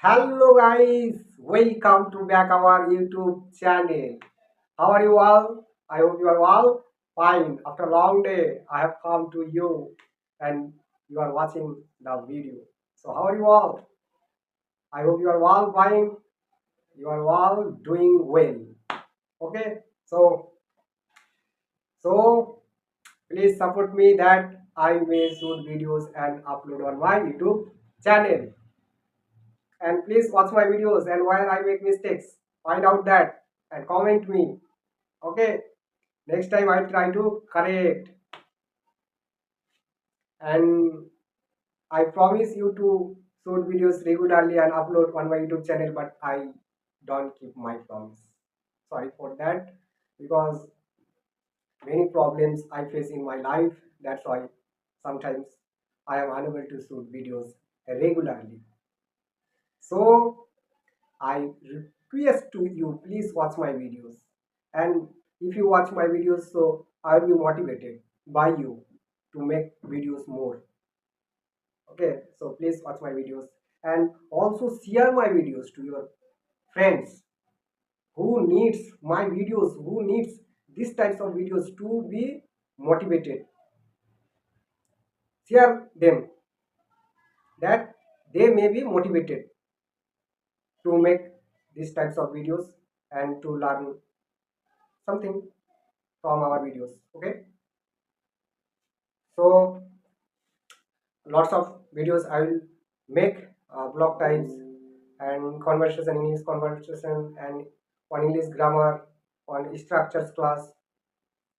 Hello guys, welcome to back our YouTube channel. How are you all? I hope you are all fine. After a long day, I have come to you and you are watching the video. So how are you all? I hope you are all fine. You are all doing well. Okay. So please support me that I may shoot videos and upload on my YouTube channel. And please watch my videos and where I make mistakes. Find out that and comment me. Okay, next time I'll try to correct. And I promise you to shoot videos regularly and upload on my YouTube channel, but I don't keep my promise. Sorry for that because many problems I face in my life. That's why sometimes I am unable to shoot videos regularly. So I request to you, please watch my videos. And if you watch my videos, so I will be motivated by you to make videos more. Okay, so please watch my videos and also share my videos to your friends who needs my videos, who needs these types of videos to be motivated. Share them that they may be motivated to make these types of videos and to learn something from our videos. Okay, so lots of videos I will make, block types and conversation, English conversation, and on English grammar, on structures class.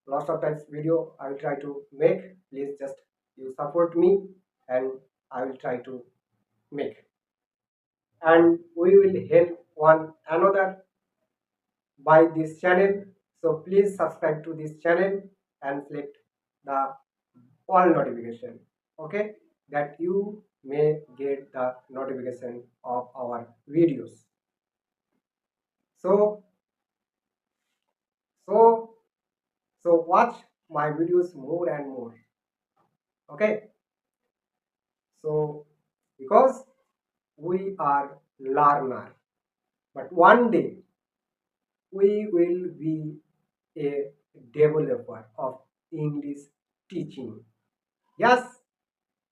Lots of types video I will try to make. Please just you support me and I will try to make, and we will help one another by this channel. So please subscribe to this channel and select the all notification. Okay, that you may get the notification of our videos. So so so watch my videos more and more. Okay, so because we are learner, but one day we will be a developer of English teaching. Yes,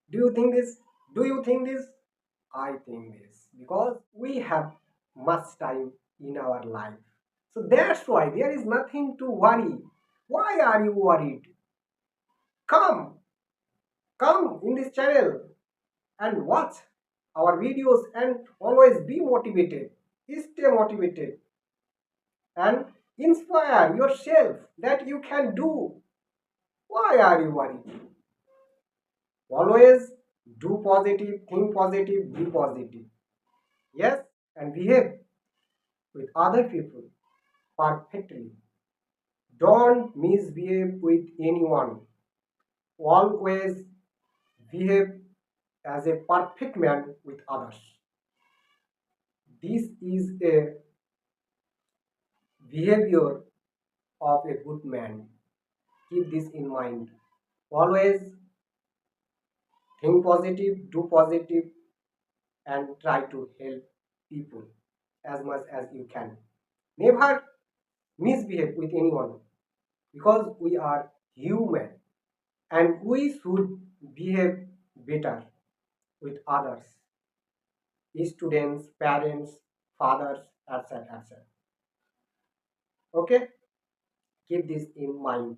do you think this? Do you think this? I think this because we have much time in our life. So that's why there is nothing to worry. Why are you worried? Come, come in this channel and watch our videos and always be motivated. Stay motivated and inspire yourself that you can do. Why are you worried? Always do positive, think positive, be positive. Yes, and behave with other people perfectly. Don't misbehave with anyone. Always behave as a perfect man with others. This is a behavior of a good man. Keep this in mind. Always think positive, do positive, and try to help people as much as you can. Never misbehave with anyone because we are human and we should behave better with others, students, parents, fathers, etc. etc. Okay, keep this in mind.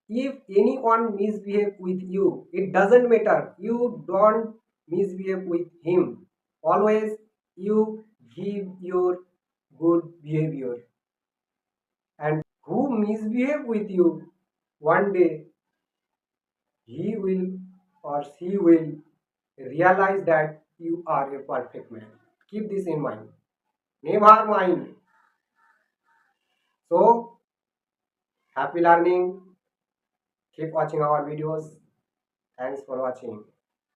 If anyone misbehave with you, it doesn't matter. You don't misbehave with him. Always you give your good behavior. And who misbehave with you, one day he will or she will realize that you are a perfect man. Keep this in mind. Never mind. So, happy learning. Keep watching our videos. Thanks for watching.